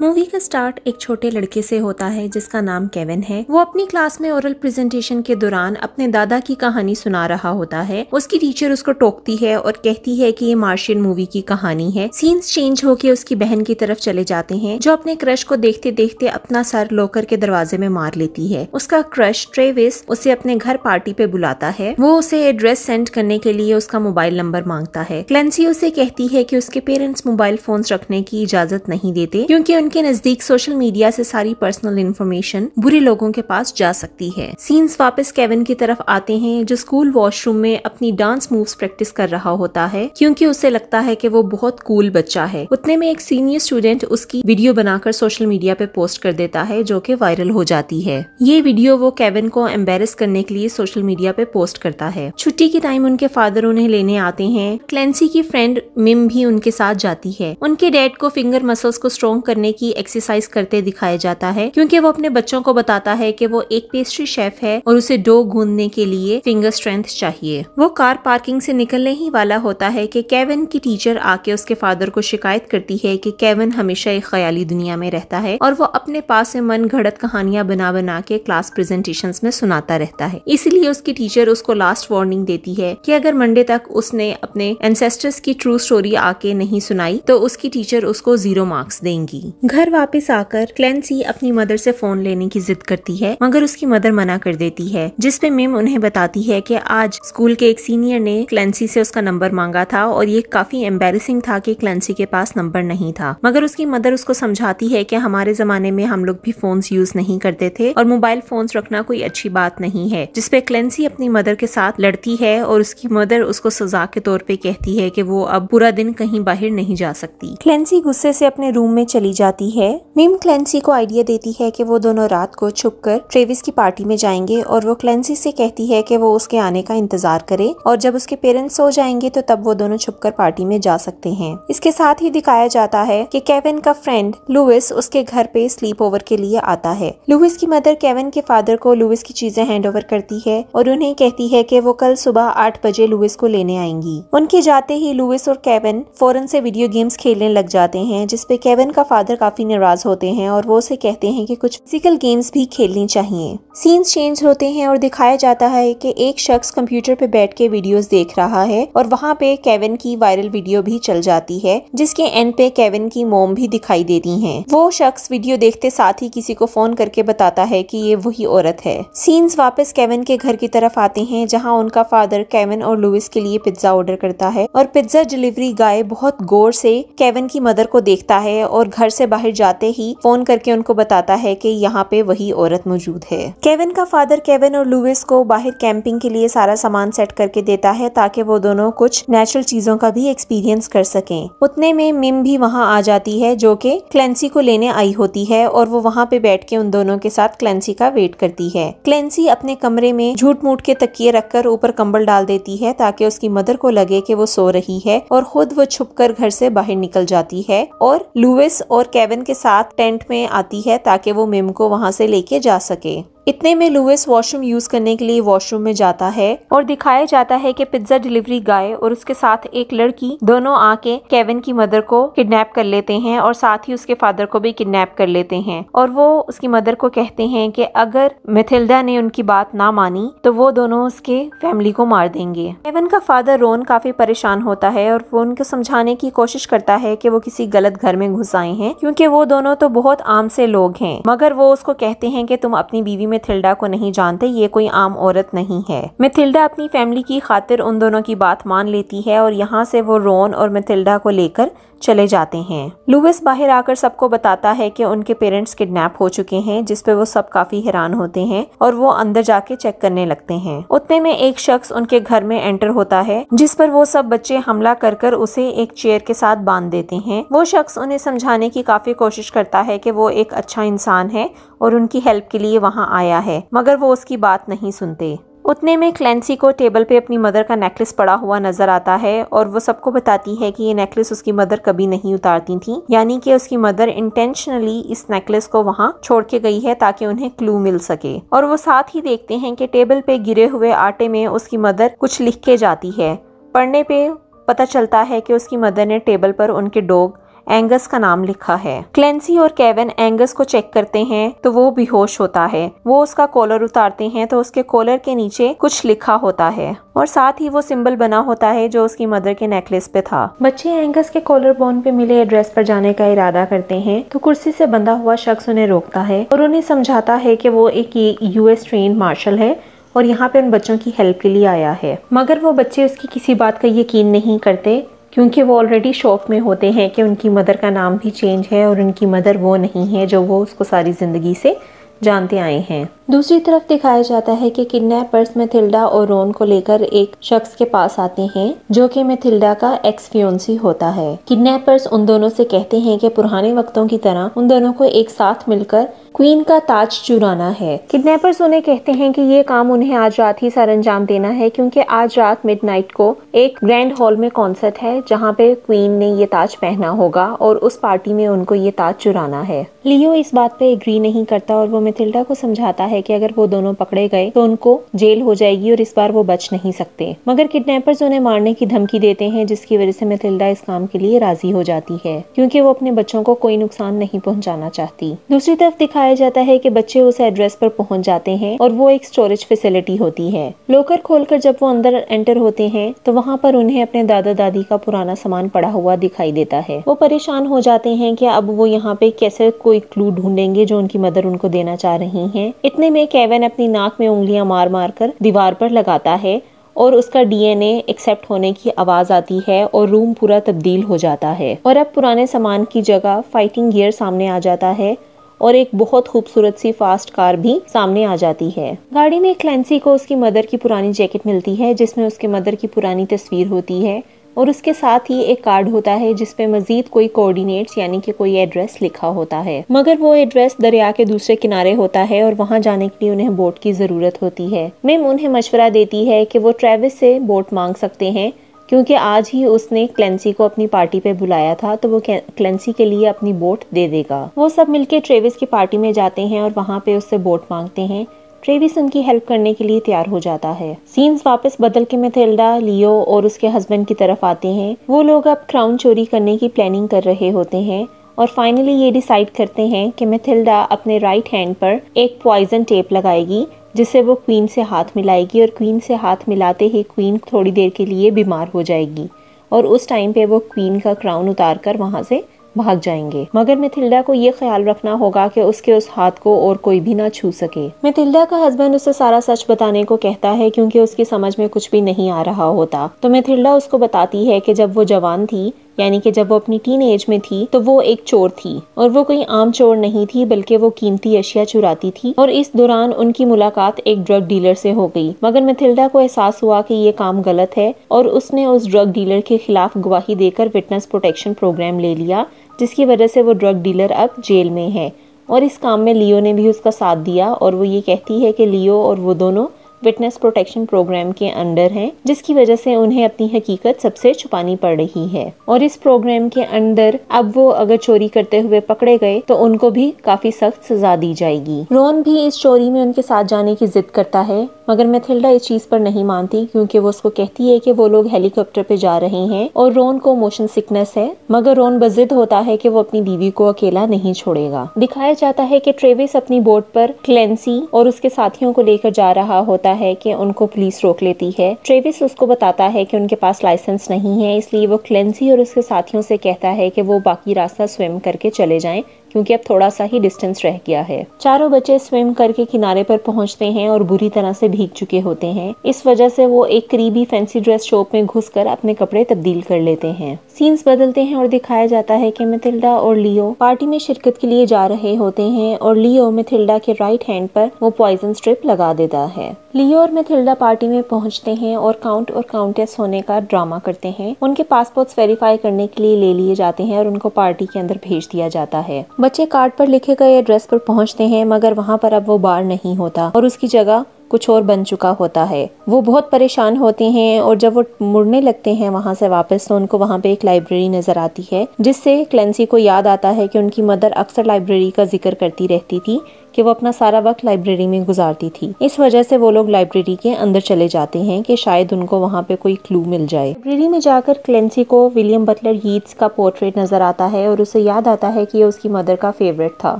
Movie का start एक छोटे लड़के से होता है जिसका नाम केविन है। वो अपनी क्लास में ओरल प्रेजेंटेशन के दौरान अपने दादा की कहानी सुना रहा होता है। उसकी टीचर उसको टोकती है और कहती है कि ये मार्शियन मूवी की कहानी है। सीन्स चेंज होके उसकी बहन की तरफ चले जाते हैं जो अपने क्रश को देखते देखते अपना सर लॉकर के दरवाजे में मार लेती है। उसका क्रश ट्रेविस उसे अपने घर पार्टी पे बुलाता है। वो उसे एड्रेस सेंड करने के लिए उसका मोबाइल नंबर मांगता है। क्लेंसी उसे कहती है कि उसके पेरेंट्स मोबाइल फोन्स रखने की इजाजत नहीं देते क्योंकि उनके नजदीक सोशल मीडिया से सारी पर्सनल इन्फॉर्मेशन बुरे लोगों के पास जा सकती है। सीन्स वापस केविन की तरफ आते हैं जो स्कूल वॉशरूम में अपनी डांस मूव्स प्रैक्टिस कर रहा होता है क्योंकि उसे लगता है कि वो बहुत कूल बच्चा है। उतने में एक सीनियर स्टूडेंट उसकी वीडियो बनाकर सोशल मीडिया पे पोस्ट कर देता है जो कि वायरल हो जाती है। ये वीडियो वो केविन को एम्बेरस करने के लिए सोशल मीडिया पे पोस्ट करता है। छुट्टी के टाइम उनके फादर उन्हें लेने आते हैं। क्लेंसी की फ्रेंड मिम भी उनके साथ जाती है। उनके डैड को फिंगर मसल्स को स्ट्रॉन्ग करने की एक्सरसाइज करते दिखाया जाता है क्योंकि वो अपने बच्चों को बताता है कि वो एक पेस्ट्री शेफ है और उसे डो गूंदने के लिए फिंगर स्ट्रेंथ चाहिए। वो कार पार्किंग से निकलने ही वाला होता है कि केविन की टीचर आके उसके फादर को शिकायत करती है कि केविन हमेशा एक ख्याली दुनिया में रहता है और वो अपने पास से मन घड़त कहानियां बना बना के क्लास प्रेजेंटेशंस में सुनाता रहता है। इसलिए उसकी टीचर उसको लास्ट वार्निंग देती है कि अगर मंडे तक उसने अपने एंसेस्टर्स की ट्रू स्टोरी आके नहीं सुनाई तो उसकी टीचर उसको 0 मार्क्स देंगी। घर वापस आकर क्लेंसी अपनी मदर से फोन लेने की जिद करती है मगर उसकी मदर मना कर देती है, जिसपे मिम उन्हें बताती है कि आज स्कूल के एक सीनियर ने क्लेंसी से उसका नंबर मांगा था और ये काफी एम्बेरसिंग था कि क्लेंसी के पास नंबर नहीं था। मगर उसकी मदर उसको समझाती है कि हमारे जमाने में हम लोग भी फोन्स यूज नहीं करते थे और मोबाइल फोन्स रखना कोई अच्छी बात नहीं है, जिसपे क्लेंसी अपनी मदर के साथ लड़ती है और उसकी मदर उसको सजा के तौर पे कहती है कि वो अब पूरा दिन कहीं बाहर नहीं जा सकती। क्लेंसी गुस्से से अपने रूम में चली जाती है। मिम क्लेंसी को आइडिया देती है कि वो दोनों रात को छुपकर ट्रेविस की पार्टी में जाएंगे और वो क्लेंसी से कहती है कि वो उसके आने का इंतजार करे और जब उसके पेरेंट्स सो जाएंगे तो तब वो दोनों छुपकर पार्टी में जा सकते हैं। इसके साथ ही दिखाया जाता है कि केविन का फ्रेंड लुइस उसके घर पे स्लीप ओवर के लिए आता है। लुइस की मदर केविन के फादर को लुइस की चीजें हैंड ओवर करती है और उन्हें कहती है कि वो कल सुबह 8 बजे लुइस को लेने आएंगी। उनके जाते ही लुइस और केविन फौरन से वीडियो गेम्स खेलने लग जाते हैं, जिसपे केविन का फादर काफी नाराज होते हैं और वो उसे कहते हैं कि कुछ फिजिकल गेम्स भी खेलनी चाहिए। सीन्स चेंज होते हैं और दिखाया जाता है कि एक शख्स कंप्यूटर पे बैठ के वीडियोस देख रहा है और वहाँ पे केविन की वायरल वीडियो भी चल जाती है जिसके एंड पे केविन की मॉम भी दिखाई देती हैं। वो शख्स वीडियो देखते साथ ही किसी को फोन करके बताता है कि ये वही औरत है। सीन्स वापस केविन के घर की तरफ आते हैं जहाँ उनका फादर केविन और लुइस के लिए पिज्जा ऑर्डर करता है और पिज्जा डिलीवरी गाय बहुत गौर से केविन की मदर को देखता है और घर से बाहर जाते ही फोन करके उनको बताता है कि यहाँ पे वही औरत मौजूद है। केविन का फादर केविन और लुइस को बाहर कैंपिंग के लिए सारा सामान सेट करके देता है ताकि वो दोनों कुछ नेचुरल चीजों का भी एक्सपीरियंस कर सकें। उतने में मिम भी वहाँ आ जाती है जो कि क्लेंसी को लेने आई होती है और वो वहाँ पे बैठ के उन दोनों के साथ क्लेंसी का वेट करती है। क्लेंसी अपने कमरे में झूठ मूठ के तकिए रखकर ऊपर कंबल डाल देती है ताकि उसकी मदर को लगे कि वो सो रही है और खुद वो छुपकर घर से बाहर निकल जाती है और लुइस और केविन के साथ टेंट में आती है ताकि वो मिम को वहाँ से लेके जा सके। इतने में लुइस वॉशरूम यूज करने के लिए वॉशरूम में जाता है और दिखाया जाता है कि पिज्जा डिलीवरी गाय और उसके साथ एक लड़की दोनों आके केविन की मदर को किडनैप कर लेते हैं और साथ ही उसके फादर को भी किडनैप कर लेते हैं और वो उसकी मदर को कहते हैं कि अगर मैथिल्डा ने उनकी बात ना मानी तो वो दोनों उसके फैमिली को मार देंगे। केविन का फादर रोन काफी परेशान होता है और वो उनको समझाने की कोशिश करता है कि वो किसी गलत घर में घुस आए हैं क्योंकि वो दोनों तो बहुत आम से लोग हैं, मगर वो उसको कहते हैं कि तुम अपनी बीवी मैथिल्डा को नहीं जानते, ये कोई आम औरत नहीं है। मैथिल्डा अपनी फैमिली की खातिर उन दोनों की बात मान लेती है और यहाँ से वो रोन और मैथिल्डा को लेकर चले जाते हैं। लुइस बाहर आकर सबको बताता है कि उनके पेरेंट्स किडनैप हो चुके हैं, जिसपे वो सब काफी हैरान होते हैं और वो अंदर जाके चेक करने लगते हैं। उतने में एक शख्स उनके घर में एंटर होता है जिस पर वो सब बच्चे हमला कर उसे एक चेयर के साथ बांध देते हैं। वो शख्स उन्हें समझाने की काफी कोशिश करता है कि वो एक अच्छा इंसान है और उनकी हेल्प के लिए वहाँ आया है, मगर वो उसकी बात नहीं सुनते। उतने में क्लेंसी को टेबल पे अपनी मदर का नेकलेस पड़ा हुआ नजर आता है और वो सबको बताती है कि ये नेकलेस उसकी मदर कभी नहीं उतारती थी, यानी कि उसकी मदर इंटेंशनली इस नेकलेस को वहाँ छोड़ के गई है ताकि उन्हें क्लू मिल सके। और वो साथ ही देखते हैं कि टेबल पे गिरे हुए आटे में उसकी मदर कुछ लिख के जाती है। पढ़ने पे पता चलता है कि उसकी मदर ने टेबल पर उनके डॉग एंगस का नाम लिखा है। क्लेंसी और केविन एंगस को चेक करते हैं तो वो बेहोश होता है। वो उसका कॉलर उतारते हैं तो उसके कॉलर के नीचे कुछ लिखा होता है और साथ ही वो सिंबल बना होता है जो उसकी मदर के नेकलेस पे था। बच्चे एंगस के कॉलर बोन पे मिले एड्रेस पर जाने का इरादा करते हैं तो कुर्सी से बंधा हुआ शख्स उन्हें रोकता है और उन्हें समझाता है कि वो एक यूएस ट्रेन मार्शल है और यहाँ पे उन बच्चों की हेल्प के लिए आया है। मगर वो बच्चे उसकी किसी बात का यकीन नहीं करते क्योंकि वो ऑलरेडी शॉक में होते हैं कि उनकी मदर का नाम भी चेंज है और उनकी मदर वो नहीं है जो वो उसको सारी जिंदगी से जानते आए हैं। दूसरी तरफ दिखाया जाता है कि किडनैपर्स मैथिल्डा और रोन को लेकर एक शख्स के पास आते हैं जो कि मैथिल्डा का एक्स फियोंसी होता है। किडनैपर्स उन दोनों से कहते हैं कि पुराने वक्तों की तरह उन दोनों को एक साथ मिलकर क्वीन का ताज चुराना है। किडनैपर्स उन्हें कहते हैं कि ये काम उन्हें आज रात ही सर अंजाम देना है क्योंकि आज रात मिडनाइट को एक ग्रैंड हॉल में कॉन्सर्ट है जहाँ पे क्वीन ने ये ताज पहना होगा और उस पार्टी में उनको ये ताज चुराना है। लियो इस बात पे एग्री नहीं करता और वो मैथिल्डा को समझाता है कि अगर वो दोनों पकड़े गए तो उनको जेल हो जाएगी और इस बार वो बच नहीं सकते। मगर किडनैपर्स उन्हें मारने की धमकी देते हैं जिसकी वजह से मैथिल्डा इस काम के लिए राजी हो जाती है क्योंकि वो अपने बच्चों को कोई नुकसान नहीं पहुंचाना चाहती। दूसरी तरफ दिखाया जाता है कि बच्चे उस एड्रेस पर पहुंच जाते हैं और वो एक स्टोरेज फैसिलिटी होती है। लॉकर खोलकर जब वो अंदर एंटर होते हैं तो वहाँ पर उन्हें अपने दादा दादी का पुराना सामान पड़ा हुआ दिखाई देता है। वो परेशान हो जाते हैं कि अब वो यहाँ पे कैसे कोई क्लू ढूंढेंगे जो उनकी मदर उनको देना चाह रही हैं। इतने में केविन अपनी नाक में उंगलियां मार मार कर दीवार पर लगाता है और उसका डीएनए एक्सेप्ट होने की आवाज आती है और रूम पूरा तब्दील हो जाता है और अब पुराने सामान की जगह फाइटिंग गियर सामने आ जाता है और एक बहुत खूबसूरत सी फास्ट कार भी सामने आ जाती है। गाड़ी में क्लेंसी को उसकी मदर की पुरानी जैकेट मिलती है जिसमें उसके मदर की पुरानी तस्वीर होती है और उसके साथ ही एक कार्ड होता है जिसपे मजीद कोई कोऑर्डिनेट्स यानी कि कोई एड्रेस लिखा होता है। मगर वो एड्रेस दरिया के दूसरे किनारे होता है और वहां जाने के लिए उन्हें बोट की जरूरत होती है। मिम उन्हें मशवरा देती है कि वो ट्रेविस से बोट मांग सकते हैं क्योंकि आज ही उसने क्लेंसी को अपनी पार्टी पे बुलाया था तो वो क्लेंसी के लिए अपनी बोट दे देगा। वो सब मिलके ट्रेविस की पार्टी में जाते हैं और वहाँ पे उससे बोट मांगते हैं। ट्रेविस उनकी हेल्प करने के लिए तैयार हो जाता है। सीन्स वापस बदल के मैथिल्डा, लियो और उसके हस्बैंड की तरफ आते हैं। वो लोग अब क्राउन चोरी करने की प्लानिंग कर रहे होते हैं और फाइनली ये डिसाइड करते हैं कि मैथिल्डा अपने राइट हैंड पर एक पॉइजन टेप लगाएगी जिससे वो क्वीन से हाथ मिलाएगी और क्वीन से हाथ मिलाते ही क्वीन थोड़ी देर के लिए बीमार हो जाएगी और उस टाइम पे वो क्वीन का क्राउन उतार कर वहाँ से भाग जाएंगे। मगर मैथिल्डा को ये ख्याल रखना होगा कि उसके उस हाथ को और कोई भी ना छू सके। मैथिल्डा का हस्बैंड उसे सारा सच बताने को कहता है क्योंकि उसकी समझ में कुछ भी नहीं आ रहा होता। तो मैथिल्डा उसको बताती है कि जब वो जवान थी यानी कि जब वो अपनी टीन एज में थी तो वो एक चोर थी और वो कोई आम चोर नहीं थी बल्कि वो कीमती अशिया चुराती थी और इस दौरान उनकी मुलाकात एक ड्रग डीलर से हो गई। मगर मैथिल्डा को एहसास हुआ कि ये काम गलत है और उसने उस ड्रग डीलर के खिलाफ गवाही देकर विटनेस प्रोटेक्शन प्रोग्राम ले लिया जिसकी वजह से वो ड्रग डीलर अब जेल में है और इस काम में लियो ने भी उसका साथ दिया और वो ये कहती है कि लियो और वो दोनों विटनेस प्रोटेक्शन प्रोग्राम के अंडर हैं जिसकी वजह से उन्हें अपनी हकीकत सबसे छुपानी पड़ रही है और इस प्रोग्राम के अंदर अब वो अगर चोरी करते हुए पकड़े गए तो उनको भी काफी सख्त सजा दी जाएगी। रोन भी इस चोरी में उनके साथ जाने की जिद करता है मगर मैथिल्डा इस चीज पर नहीं मानती क्योंकि वो उसको कहती है कि वो लोग हेलीकॉप्टर पे जा रहे हैं और रोन को मोशन सिकनेस है। मगर रोन बजिद होता है कि वो अपनी बीवी को अकेला नहीं छोड़ेगा। दिखाया जाता है कि ट्रेविस अपनी बोट पर क्लेंसी और उसके साथियों को लेकर जा रहा होता है कि उनको पुलिस रोक लेती है। ट्रेविस उसको बताता है कि उनके पास लाइसेंस नहीं है इसलिए वो क्लेंसी और उसके साथियों से कहता है कि वो बाकी रास्ता स्विम करके चले जाएं क्योंकि अब थोड़ा सा ही डिस्टेंस रह गया है। चारों बच्चे स्विम करके किनारे पर पहुंचते हैं और बुरी तरह से भीग चुके होते हैं। इस वजह से वो एक करीबी फैंसी ड्रेस शॉप में घुसकर अपने कपड़े तब्दील कर लेते हैं। सीन्स बदलते हैं और दिखाया जाता है कि मैथिल्डा और लियो पार्टी में शिरकत के लिए जा रहे होते हैं और लियो मैथिल्डा के राइट हैंड पर वो पॉइजन स्ट्रिप लगा देता है। लियो और मैथिल्डा पार्टी में पहुंचते हैं और काउंट और काउंटेस होने का ड्रामा करते हैं। उनके पासपोर्ट्स वेरीफाई करने के लिए ले लिए जाते हैं और उनको पार्टी के अंदर भेज दिया जाता है। बच्चे कार्ड पर लिखे गए एड्रेस पर पहुंचते हैं मगर वहां पर अब वो बार नहीं होता और उसकी जगह कुछ और बन चुका होता है। वो बहुत परेशान होते हैं और जब वो मुड़ने लगते हैं वहां से वापस तो उनको वहां पे एक लाइब्रेरी नजर आती है जिससे क्लेंसी को याद आता है कि उनकी मदर अक्सर लाइब्रेरी का जिक्र करती रहती थी कि वो अपना सारा वक्त लाइब्रेरी में गुजारती थी। इस वजह से वो लोग लाइब्रेरी के अंदर चले जाते हैं कि शायद उनको वहाँ पे कोई क्लू मिल जाए। लाइब्रेरी में जाकर क्लेंसी को विलियम बटलर यीट्स का पोर्ट्रेट नजर आता है और उसे याद आता है कि ये उसकी मदर का फेवरेट था।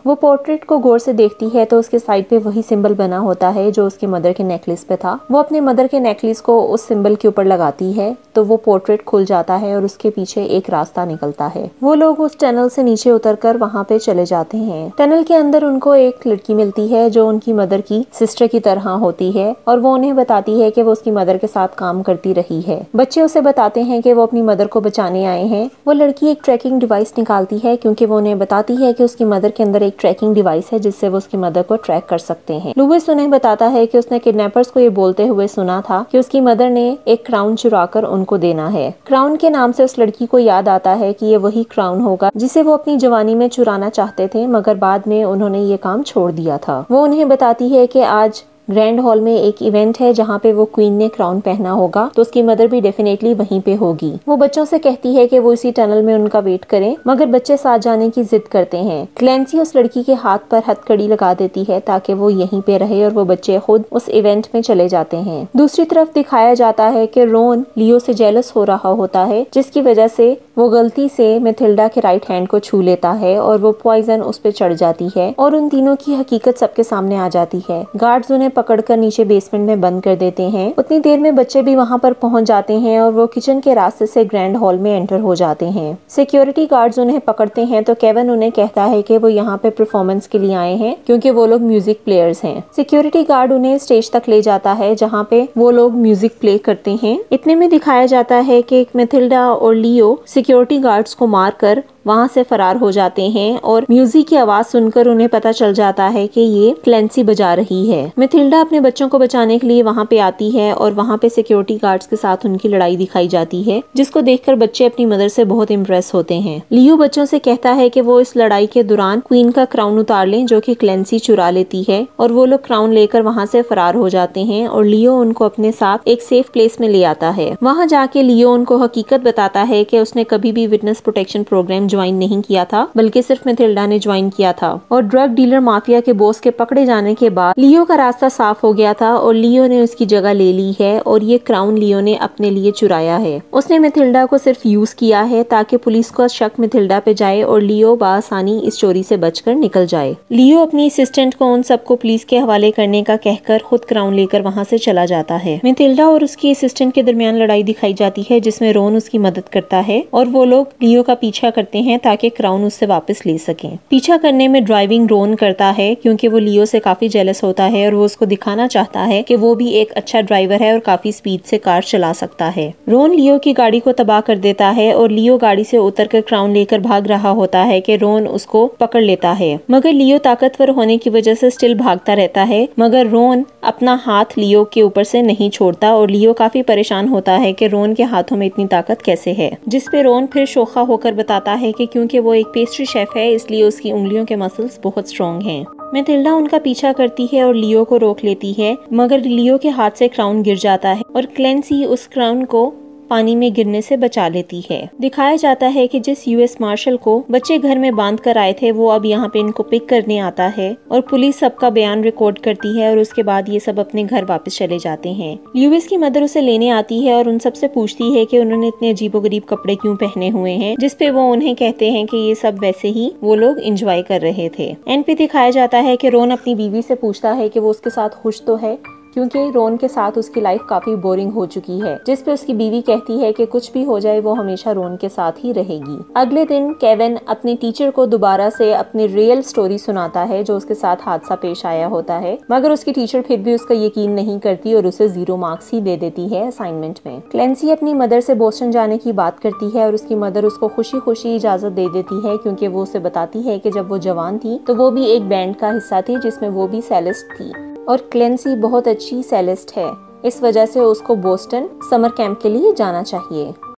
वो पोर्ट्रेट को गौर से देखती है तो उसके साइड पे वही सिंबल बना होता है जो उसकी मदर के नेकलेस पे था। वो अपने मदर के नेकलेस को उस सिंबल के ऊपर लगाती है तो वो पोर्ट्रेट खुल जाता है और उसके पीछे एक रास्ता निकलता है। वो लोग उस टनल से नीचे उतरकर वहाँ पे चले जाते हैं। टनल के अंदर उनको एक लड़की मिलती है जो उनकी मदर की सिस्टर की तरह होती है और वो उन्हें बताती है कि वो उसकी मदर के साथ काम करती रही है। बच्चे उसे बताते हैं कि वो अपनी मदर को बचाने आए हैं। वो लड़की एक ट्रैकिंग डिवाइस निकालती है क्योंकि वो उन्हें बताती है कि उसकी मदर के अंदर एक ट्रैकिंग डिवाइस है जिससे वो उसकी मदर को ट्रैक कर सकते हैं। लुइस उन्हें बताता है कि उसने किडनैपर्स को ये बोलते हुए सुना था कि उसकी मदर ने एक क्राउन चुराकर उनको देना है। क्राउन के नाम से उस लड़की को याद आता है कि ये वही क्राउन होगा जिसे वो अपनी जवानी में चुराना चाहते थे, मगर बाद में उन्होंने ये काम छोड़ दिया था। वो उन्हें बताती है कि आज ग्रैंड हॉल में एक इवेंट है जहाँ पे वो क्वीन ने क्राउन पहना होगा तो उसकी मदर भी डेफिनेटली वहीं पे होगी। वो बच्चों से कहती है कि वो इसी टनल में उनका वेट करें, मगर बच्चे साथ जाने की जिद करते हैं। क्लेंसी उस लड़की के हाथ पर हथकड़ी लगा देती है ताकि वो यहीं पे रहे और वो बच्चे खुद उस इवेंट में चले जाते हैं। दूसरी तरफ दिखाया जाता है कि रोन लियो से जेलस हो रहा होता है, जिसकी वजह से वो गलती से मैथिल्डा के राइट हैंड को छू लेता है और वो पॉइजन उस पे चढ़ जाती है और उन तीनों की हकीकत सबके सामने आ जाती है। गार्ड्स उन्हें पकड़कर नीचे बेसमेंट में बंद कर देते हैं। उतनी देर में बच्चे भी वहां पर पहुंच जाते हैं और वो किचन के रास्ते से ग्रैंड हॉल में एंटर हो जाते हैं। सिक्योरिटी गार्ड्स उन्हें पकड़ते हैं तो केविन उन्हें कहता है कि वो यहाँ पे परफॉर्मेंस के लिए आए हैं क्योंकि वो लोग म्यूजिक प्लेयर्स हैं। सिक्योरिटी गार्ड उन्हें स्टेज तक ले जाता है जहाँ पे वो लोग म्यूजिक प्ले करते हैं। इतने में दिखाया जाता है कि मैथिल्डा और लियो सिक्योरिटी गार्ड्स को मारकर वहाँ से फरार हो जाते हैं और म्यूजिक की आवाज सुनकर उन्हें पता चल जाता है कि ये क्लेंसी बजा रही है। मैथिल्डा अपने बच्चों को बचाने के लिए वहाँ पे आती है और वहाँ पे सिक्योरिटी गार्ड्स के साथ उनकी लड़ाई दिखाई जाती है, जिसको देखकर बच्चे अपनी मदर से बहुत इम्प्रेस होते हैं। लियो बच्चों से कहता है कि वो इस लड़ाई के दौरान क्वीन का क्राउन उतार लें जो कि क्लेंसी चुरा लेती है और वो लोग क्राउन लेकर वहाँ से फरार हो जाते हैं और लियो उनको अपने साथ एक सेफ प्लेस में ले आता है। वहाँ जाके लियो उनको हकीकत बताता है कि उसने कभी भी विटनेस प्रोटेक्शन प्रोग्राम ज्वाइन नहीं किया था, बल्कि सिर्फ मैथिल्डा ने ज्वाइन किया था और ड्रग डीलर माफिया के बॉस के पकड़े जाने के बाद लियो का रास्ता साफ हो गया था और लियो ने उसकी जगह ले ली है और ये क्राउन लियो ने अपने लिए चुराया है। उसने मैथिल्डा को सिर्फ यूज किया है ताकि पुलिस का शक मैथिल्डा पे जाए और लियो बआसानी इस चोरी से बचकर निकल जाए। लियो अपनी असिस्टेंट को उन सबको पुलिस के हवाले करने का कहकर खुद क्राउन लेकर वहाँ से चला जाता है। मैथिल्डा और उसकी असिस्टेंट के दरमियान लड़ाई दिखाई जाती है जिसमें रोन उसकी मदद करता है और वो लोग लियो का पीछा करते हैं ताकि क्राउन उससे वापस ले सकें। पीछा करने में ड्राइविंग रोन करता है क्योंकि वो लियो से काफी जेलस होता है और वो उसको दिखाना चाहता है कि वो भी एक अच्छा ड्राइवर है और काफी स्पीड से कार चला सकता है। रोन लियो की गाड़ी को तबाह कर देता है और लियो गाड़ी से उतरकर क्राउन लेकर भाग रहा होता है कि रोन उसको पकड़ लेता है, मगर लियो ताकतवर होने की वजह से स्टिल भागता रहता है, मगर रोन अपना हाथ लियो के ऊपर से नहीं छोड़ता और लियो काफी परेशान होता है कि रोन के हाथों में इतनी ताकत कैसे है, जिस पे रोन फिर शोखा होकर बताता है कि क्योंकि वो एक पेस्ट्री शेफ है इसलिए उसकी उंगलियों के मसल्स बहुत स्ट्रॉन्ग हैं। मैथिल्डा उनका पीछा करती है और लियो को रोक लेती है, मगर लियो के हाथ से क्राउन गिर जाता है और क्लेंसी उस क्राउन को पानी में गिरने से बचा लेती है। दिखाया जाता है कि जिस यूएस मार्शल को बच्चे घर में बांध कर आए थे वो अब यहाँ पे इनको पिक करने आता है और पुलिस सबका बयान रिकॉर्ड करती है और उसके बाद ये सब अपने घर वापस चले जाते हैं। यूएस की मदर उसे लेने आती है और उन सबसे पूछती है कि उन्होंने इतने अजीबोगरीब कपड़े क्यों पहने हुए हैं, जिसपे वो उन्हें कहते हैं कि ये सब वैसे ही वो लोग एंजॉय कर रहे थे। एंड पे दिखाया जाता है कि रोन अपनी बीवी से पूछता है कि वो उसके साथ खुश तो है, क्योंकि रोन के साथ उसकी लाइफ काफी बोरिंग हो चुकी है, जिस पे उसकी बीवी कहती है कि कुछ भी हो जाए वो हमेशा रोन के साथ ही रहेगी। अगले दिन केविन अपने टीचर को दोबारा से अपनी रियल स्टोरी सुनाता है जो उसके साथ हादसा पेश आया होता है, मगर उसकी टीचर फिर भी उसका यकीन नहीं करती और उसे 0 मार्क्स ही दे देती है असाइनमेंट में। क्लेंसी अपनी मदर से बोस्टन जाने की बात करती है और उसकी मदर उसको खुशी खुशी इजाजत दे देती है, क्योंकि वो उसे बताती है कि जब वो जवान थी तो वो भी एक बैंड का हिस्सा थी जिसमें वो भी सेलिस्ट थी और क्लेंसी बहुत अच्छी सेलिस्ट है, इस वजह से उसको बोस्टन समर कैंप के लिए जाना चाहिए।